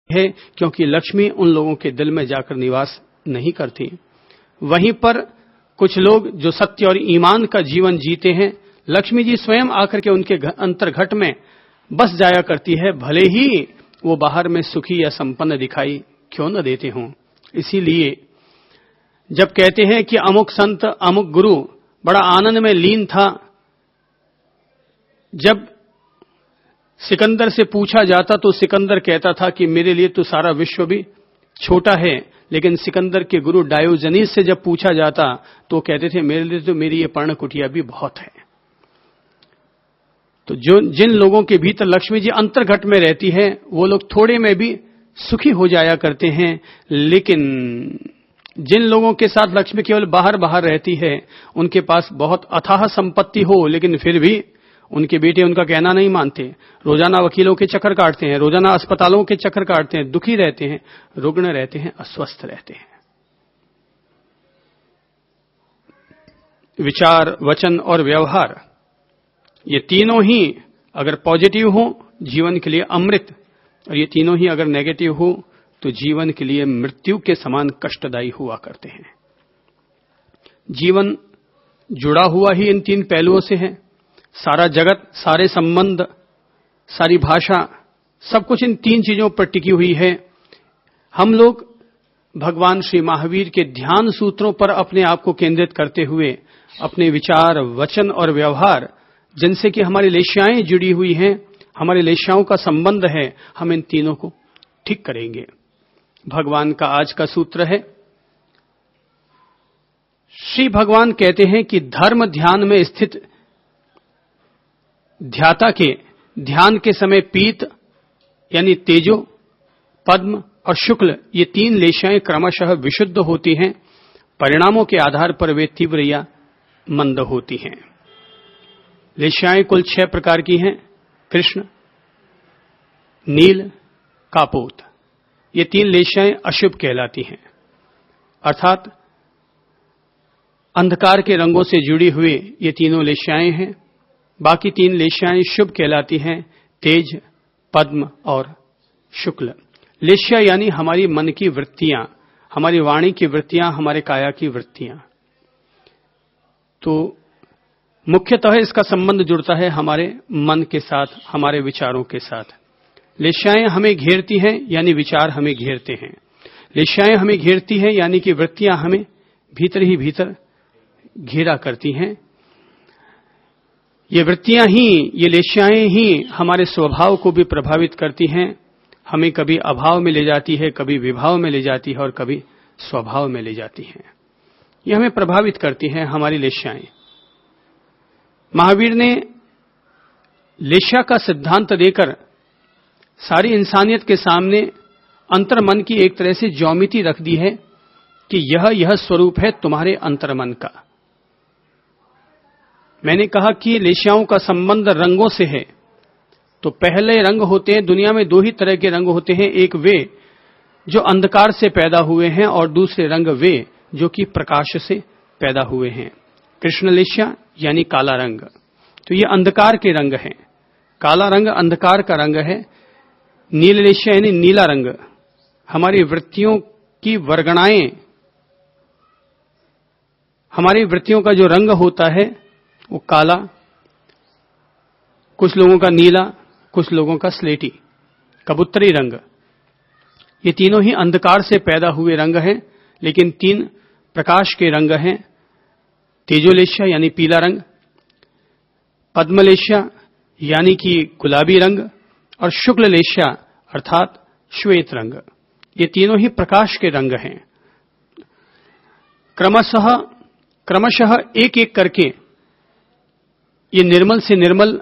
है, क्योंकि लक्ष्मी उन लोगों के दिल में जाकर निवास नहीं करती। वहीं पर कुछ लोग जो सत्य और ईमान का जीवन जीते हैं, लक्ष्मी जी स्वयं आकर के उनके अंतर्घट में बस जाया करती है, भले ही वो बाहर में सुखी या संपन्न दिखाई क्यों न देते हों। इसीलिए जब कहते हैं कि अमुक संत अमुक गुरु बड़ा आनंद में लीन था, जब सिकंदर से पूछा जाता तो सिकंदर कहता था कि मेरे लिए तो सारा विश्व भी छोटा है, लेकिन सिकंदर के गुरु डायोजनीस से जब पूछा जाता तो कहते थे मेरे लिए तो मेरी ये पर्ण कुटिया भी बहुत है। तो जिन लोगों के भीतर लक्ष्मी जी अंतर्घट में रहती है वो लोग थोड़े में भी सुखी हो जाया करते हैं, लेकिन जिन लोगों के साथ लक्ष्मी केवल बाहर बाहर रहती है, उनके पास बहुत अथाह संपत्ति हो लेकिन फिर भी उनके बेटे उनका कहना नहीं मानते, रोजाना वकीलों के चक्कर काटते हैं, रोजाना अस्पतालों के चक्कर काटते हैं, दुखी रहते हैं, रुग्ण रहते हैं, अस्वस्थ रहते हैं। विचार, वचन और व्यवहार, ये तीनों ही अगर पॉजिटिव हो जीवन के लिए अमृत, और ये तीनों ही अगर नेगेटिव हो तो जीवन के लिए मृत्यु के समान कष्टदायी हुआ करते हैं। जीवन जुड़ा हुआ ही इन तीन पहलुओं से है। सारा जगत, सारे संबंध, सारी भाषा, सब कुछ इन तीन चीजों पर टिकी हुई है। हम लोग भगवान श्री महावीर के ध्यान सूत्रों पर अपने आप को केंद्रित करते हुए अपने विचार, वचन और व्यवहार, जिनसे कि हमारी लेश्याएं जुड़ी हुई हैं, हमारी लेश्याओं का संबंध है, हम इन तीनों को ठीक करेंगे। भगवान का आज का सूत्र है, श्री भगवान कहते हैं कि धर्म ध्यान में स्थित ध्याता के ध्यान के समय पीत यानी तेजो, पद्म और शुक्ल ये तीन लेशाएं क्रमशः विशुद्ध होती हैं। परिणामों के आधार पर वे तीव्र या मंद होती हैं। लेशाएं कुल 6 प्रकार की हैं, कृष्ण, नील, कापोत। ये तीन लेशाएं अशुभ कहलाती हैं, अर्थात अंधकार के रंगों से जुड़ी हुई ये तीनों लेशाएं हैं। बाकी 3 लेशाएं शुभ कहलाती हैं, तेज, पद्म और शुक्ल। लेश्या यानी हमारी मन की वृत्तियां, हमारी वाणी की वृत्तियां, हमारे काया की वृत्तियां। तो मुख्यतः इसका संबंध जुड़ता है हमारे मन के साथ, हमारे विचारों के साथ। लेश्याएं हमें घेरती हैं यानी विचार हमें घेरते हैं। लेश्याएं हमें घेरती हैं यानी कि वृत्तियां हमें भीतर ही भीतर घेरा करती हैं। ये वृत्तियां ही, ये लेश्याएं ही हमारे स्वभाव को भी प्रभावित करती हैं। हमें कभी अभाव में ले जाती है, कभी विभाव में ले जाती है और कभी स्वभाव में ले जाती हैं। ये हमें प्रभावित करती हैं हमारी लेश्याएं। महावीर ने लेश्या का सिद्धांत देकर सारी इंसानियत के सामने अंतर्मन की एक तरह से ज्योमिति रख दी है कि यह स्वरूप है तुम्हारे अंतर्मन का। मैंने कहा कि लेश्याओं का संबंध रंगों से है। तो पहले रंग होते हैं, दुनिया में 2 ही तरह के रंग होते हैं, एक वे जो अंधकार से पैदा हुए हैं और दूसरे रंग वे जो कि प्रकाश से पैदा हुए हैं। कृष्ण लेश्या यानी काला रंग, तो ये अंधकार के रंग हैं। काला रंग अंधकार का रंग है। नील लेश्या यानी नीला रंग हमारी वृत्तियों की वर्गणाएं, हमारी वृत्तियों का जो रंग होता है वो काला, कुछ लोगों का नीला, कुछ लोगों का स्लेटी, कबूतरी रंग। ये तीनों ही अंधकार से पैदा हुए रंग हैं, लेकिन 3 प्रकाश के रंग हैं। तेजोलेश्या यानी पीला रंग, पद्मलेश्या यानी कि गुलाबी रंग और शुक्ललेश्या अर्थात श्वेत रंग। ये तीनों ही प्रकाश के रंग हैं। क्रमशः एक एक करके ये निर्मल से निर्मल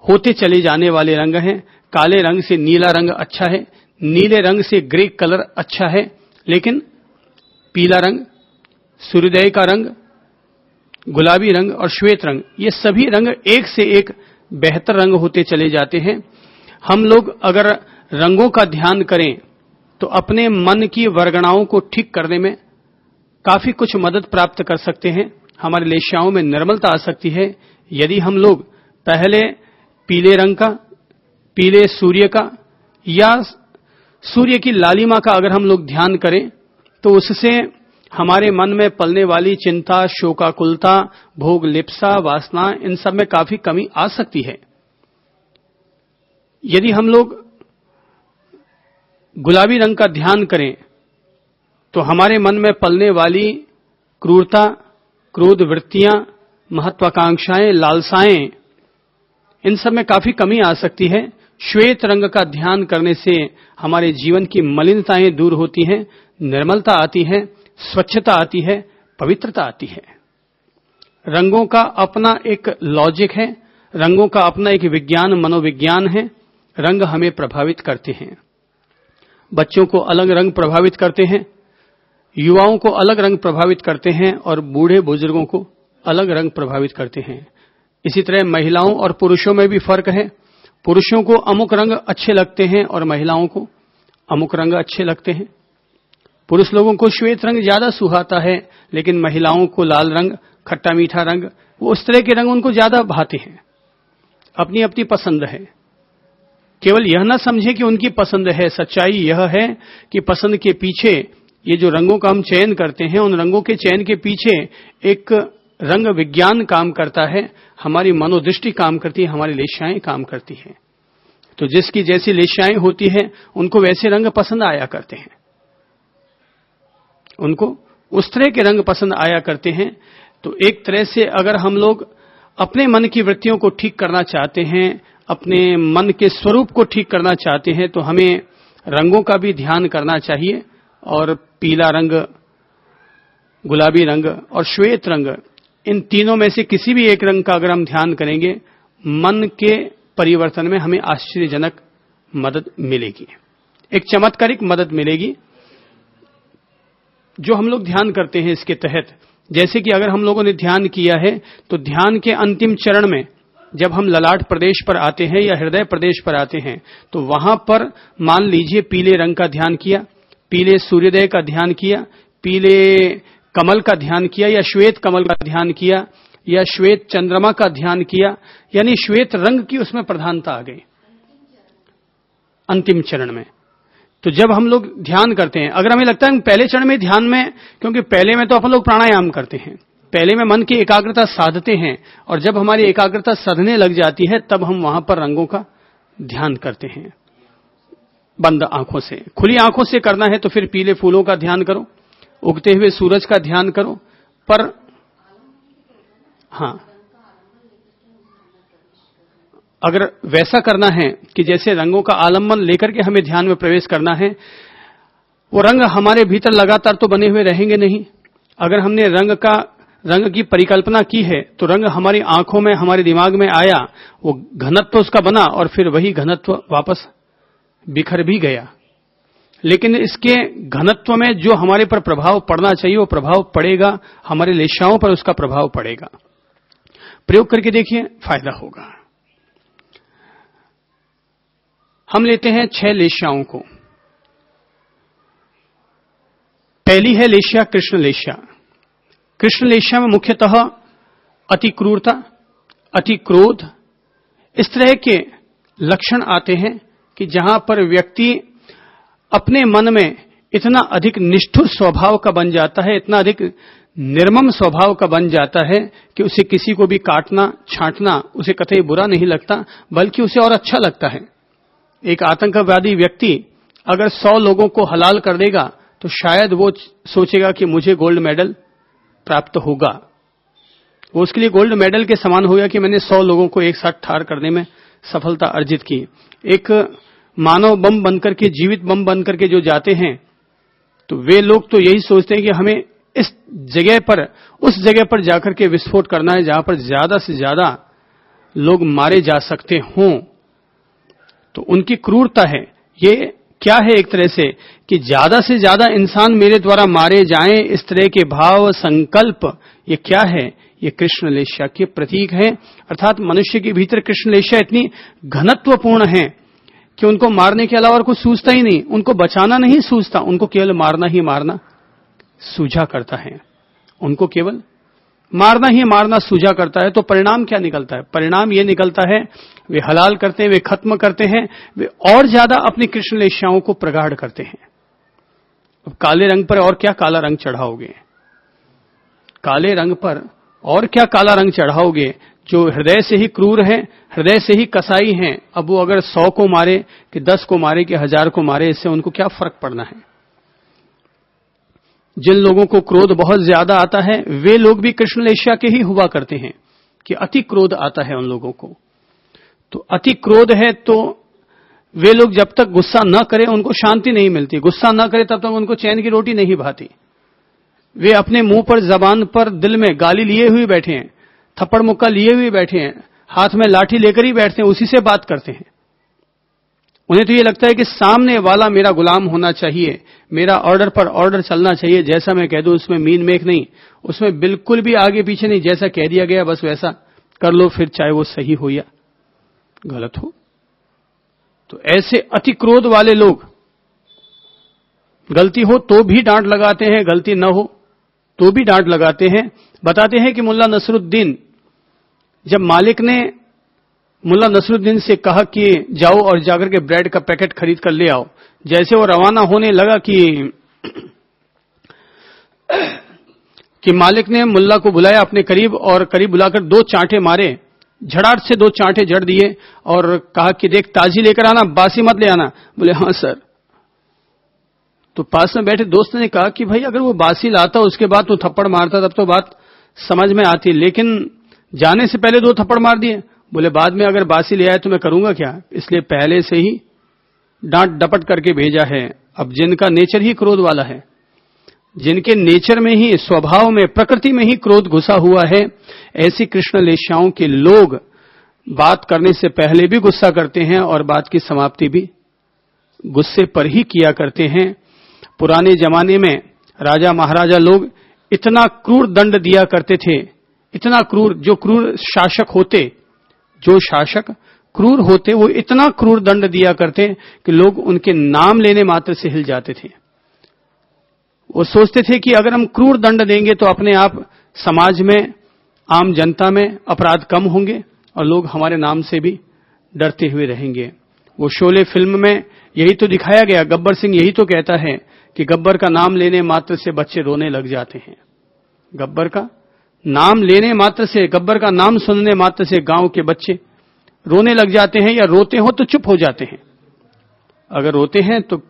होते चले जाने वाले रंग हैं। काले रंग से नीला रंग अच्छा है, नीले रंग से ग्रे कलर अच्छा है, लेकिन पीला रंग, सूर्योदय का रंग, गुलाबी रंग और श्वेत रंग, ये सभी रंग एक से एक बेहतर रंग होते चले जाते हैं। हम लोग अगर रंगों का ध्यान करें तो अपने मन की वर्गणाओं को ठीक करने में काफी कुछ मदद प्राप्त कर सकते हैं। हमारी लेश्याओं में निर्मलता आ सकती है यदि हम लोग पहले पीले रंग का, पीले सूर्य का या सूर्य की लालिमा का अगर हम लोग ध्यान करें तो उससे हमारे मन में पलने वाली चिंता, शोकाकुलता, भोग लिप्सा, वासना, इन सब में काफी कमी आ सकती है। यदि हम लोग गुलाबी रंग का ध्यान करें तो हमारे मन में पलने वाली क्रूरता, क्रोध वृत्तियां, महत्वाकांक्षाएं, लालसाएं, इन सब में काफी कमी आ सकती है। श्वेत रंग का ध्यान करने से हमारे जीवन की मलिनताएं दूर होती हैं, निर्मलता आती है, स्वच्छता आती है, पवित्रता आती है। रंगों का अपना एक लॉजिक है, रंगों का अपना एक विज्ञान, मनोविज्ञान है। रंग हमें प्रभावित करते हैं। बच्चों को अलग रंग प्रभावित करते हैं, युवाओं को अलग रंग प्रभावित करते हैं और बूढ़े बुजुर्गों को अलग रंग प्रभावित करते हैं। इसी तरह महिलाओं और पुरुषों में भी फर्क है। पुरुषों को अमुक रंग अच्छे लगते हैं और महिलाओं को अमुक रंग अच्छे लगते हैं। पुरुष लोगों को श्वेत रंग ज्यादा सुहाता है, लेकिन महिलाओं को लाल रंग, खट्टा मीठा रंग, वो उस तरह के रंग उनको ज्यादा भाते हैं। अपनी अपनी पसंद है। केवल यह ना समझे कि उनकी पसंद है, सच्चाई यह है कि पसंद के पीछे ये जो रंगों का हम चयन करते हैं, उन रंगों के चयन के पीछे एक रंग विज्ञान काम करता है, हमारी मनोदृष्टि काम करती है, हमारी लेशाएं काम करती हैं। तो जिसकी जैसी लेशाएं होती है उनको वैसे रंग पसंद आया करते हैं, उनको उस तरह के रंग पसंद आया करते हैं। तो एक तरह से अगर हम लोग अपने मन की वृत्तियों को ठीक करना चाहते हैं, अपने मन के स्वरूप को ठीक करना चाहते हैं, तो हमें रंगों का भी ध्यान करना चाहिए। और पीला रंग, गुलाबी रंग और श्वेत रंग, इन तीनों में से किसी भी एक रंग का अगर हम ध्यान करेंगे, मन के परिवर्तन में हमें आश्चर्यजनक मदद मिलेगी, एक चमत्कारिक मदद मिलेगी जो हम लोग ध्यान करते हैं इसके तहत। जैसे कि अगर हम लोगों ने ध्यान किया है तो ध्यान के अंतिम चरण में जब हम ललाट प्रदेश पर आते हैं या हृदय प्रदेश पर आते हैं, तो वहां पर मान लीजिए पीले रंग का ध्यान किया, पीले सूर्योदय का ध्यान किया, पीले कमल का ध्यान किया, या श्वेत कमल का ध्यान किया, या श्वेत चंद्रमा का ध्यान किया, यानी श्वेत रंग की उसमें प्रधानता आ गई अंतिम चरण में। तो जब हम लोग ध्यान करते हैं, अगर हमें लगता है पहले चरण में ध्यान में, क्योंकि पहले में तो अपन लोग प्राणायाम करते हैं, पहले में मन की एकाग्रता साधते हैं, और जब हमारी एकाग्रता साधने लग जाती है तब हम वहां पर रंगों का ध्यान करते हैं बंद आंखों से। खुली आंखों से करना है तो फिर पीले फूलों का ध्यान करो, उगते हुए सूरज का ध्यान करो। पर हाँ, अगर वैसा करना है कि जैसे रंगों का आलंबन लेकर के हमें ध्यान में प्रवेश करना है, वो रंग हमारे भीतर लगातार तो बने हुए रहेंगे नहीं। अगर हमने रंग की परिकल्पना की है तो रंग हमारी आंखों में, हमारे दिमाग में आया, वो घनत्व उसका बना और फिर वही घनत्व वापस बिखर भी गया। लेकिन इसके घनत्व में जो हमारे पर प्रभाव पड़ना चाहिए वो प्रभाव पड़ेगा, हमारे लेशाओं पर उसका प्रभाव पड़ेगा। प्रयोग करके देखिए, फायदा होगा। हम लेते हैं 6 लेशाओं को। पहली है लेशा कृष्ण लेशा। कृष्ण लेशा में मुख्यतः अति क्रूरता, अति क्रोध, इस तरह के लक्षण आते हैं कि जहां पर व्यक्ति अपने मन में इतना अधिक निष्ठुर स्वभाव का बन जाता है, इतना अधिक निर्मम स्वभाव का बन जाता है कि उसे किसी को भी काटना, छांटना उसे कतई बुरा नहीं लगता, बल्कि उसे और अच्छा लगता है। एक आतंकवादी व्यक्ति अगर 100 लोगों को हलाल कर देगा तो शायद वो सोचेगा कि मुझे गोल्ड मेडल प्राप्त होगा। वो उसके लिए गोल्ड मेडल के समान होगा कि मैंने 100 लोगों को एक साथ ठार करने में सफलता अर्जित की। एक मानव बम बनकर के, जीवित बम बनकर के जो जाते हैं, तो वे लोग तो यही सोचते हैं कि हमें इस जगह पर, उस जगह पर जाकर के विस्फोट करना है जहां पर ज्यादा से ज्यादा लोग मारे जा सकते हों। तो उनकी क्रूरता है। ये क्या है? एक तरह से कि ज्यादा से ज्यादा इंसान मेरे द्वारा मारे जाएं, इस तरह के भाव, संकल्प, ये क्या है? ये कृष्ण लेशा के प्रतीक है। अर्थात मनुष्य के भीतर कृष्ण लेशा इतनी घनत्वपूर्ण है कि उनको मारने के अलावा और कुछ सूझता ही नहीं, उनको बचाना नहीं सूझता, उनको केवल मारना ही मारना सूझा करता है। उनको केवल मारना ही मारना सूझा करता है, तो परिणाम क्या निकलता है? परिणाम यह निकलता है वे हलाल करते हैं, वे खत्म करते हैं, वे और ज्यादा अपनी कृष्ण लेशाओं को प्रगाढ़ करते हैं। अब काले रंग पर और क्या काला रंग चढ़ाओगे? काले रंग पर और क्या काला रंग चढ़ाओगे? जो हृदय से ही क्रूर हैं, हृदय से ही कसाई हैं, अब वो अगर 100 को मारे कि 10 को मारे कि 1000 को मारे, इससे उनको क्या फर्क पड़ना है? जिन लोगों को क्रोध बहुत ज्यादा आता है वे लोग भी कृष्ण लेशा के ही हुआ करते हैं कि अति क्रोध आता है उन लोगों को। तो अति क्रोध है तो वे लोग जब तक गुस्सा न करें उनको शांति नहीं मिलती, गुस्सा न करे तब तक उनको चैन की रोटी नहीं भाती। वे अपने मुंह पर, जबान पर, दिल में गाली लिए हुए बैठे हैं, थप्पड़ मुक्का लिए हुए बैठे हैं, हाथ में लाठी लेकर ही बैठते हैं, उसी से बात करते हैं। उन्हें तो ये लगता है कि सामने वाला मेरा गुलाम होना चाहिए, मेरा ऑर्डर पर ऑर्डर चलना चाहिए, जैसा मैं कह दूं उसमें मीन मेख नहीं, उसमें बिल्कुल भी आगे पीछे नहीं, जैसा कह दिया गया बस वैसा कर लो, फिर चाहे वो सही हो या गलत हो। तो ऐसे अति क्रोध वाले लोग गलती हो तो भी डांट लगाते हैं, गलती न हो तो भी डांट लगाते हैं। बताते हैं कि मुल्ला नसरुद्दीन, जब मालिक ने मुल्ला नसरुद्दीन से कहा कि जाओ और जाकर के ब्रेड का पैकेट खरीद कर ले आओ, जैसे वो रवाना होने लगा कि मालिक ने मुल्ला को बुलाया अपने करीब और करीब बुलाकर 2 चांटे मारे, झड़ाट से 2 चांटे जड़ दिए और कहा कि देख ताजी लेकर आना, बासी मत ले आना। बोले हाँ सर। तो पास में बैठे दोस्त ने कहा कि भाई अगर वो बासी लाता उसके बाद तो थप्पड़ मारता तब तो बात समझ में आती, लेकिन जाने से पहले 2 थप्पड़ मार दिए। बोले बाद में अगर बासी ले आए तो मैं करूंगा क्या, इसलिए पहले से ही डांट डपट करके भेजा है। अब जिनका नेचर ही क्रोध वाला है, जिनके नेचर में ही, स्वभाव में, प्रकृति में ही क्रोध घुसा हुआ है, ऐसी कृष्ण लेशाओं के लोग बात करने से पहले भी गुस्सा करते हैं और बात की समाप्ति भी गुस्से पर ही किया करते हैं। पुराने जमाने में राजा महाराजा लोग इतना क्रूर दंड दिया करते थे, इतना क्रूर, जो क्रूर शासक होते, जो शासक क्रूर होते, वो इतना क्रूर दंड दिया करते कि लोग उनके नाम लेने मात्र से हिल जाते थे। वो सोचते थे कि अगर हम क्रूर दंड देंगे तो अपने आप समाज में, आम जनता में अपराध कम होंगे और लोग हमारे नाम से भी डरते हुए रहेंगे। वो शोले फिल्म में यही तो दिखाया गया, गब्बर सिंह यही तो कहता है कि गब्बर का नाम लेने मात्र से बच्चे रोने लग जाते हैं। गब्बर का नाम लेने मात्र से, गब्बर का नाम सुनने मात्र से गांव के बच्चे रोने लग जाते हैं, या रोते हो तो चुप हो जाते हैं। अगर रोते हैं तो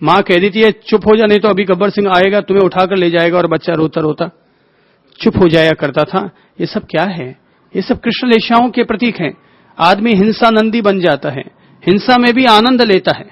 मां कह देती है चुप हो जा, नहीं तो अभी गब्बर सिंह आएगा तुम्हें उठाकर ले जाएगा, और बच्चा रोता रोता चुप हो जाया करता था। ये सब क्या है? ये सब कृष्ण लेशाओं के प्रतीक हैं। आदमी हिंसा नंदी बन जाता है, हिंसा में भी आनंद लेता है।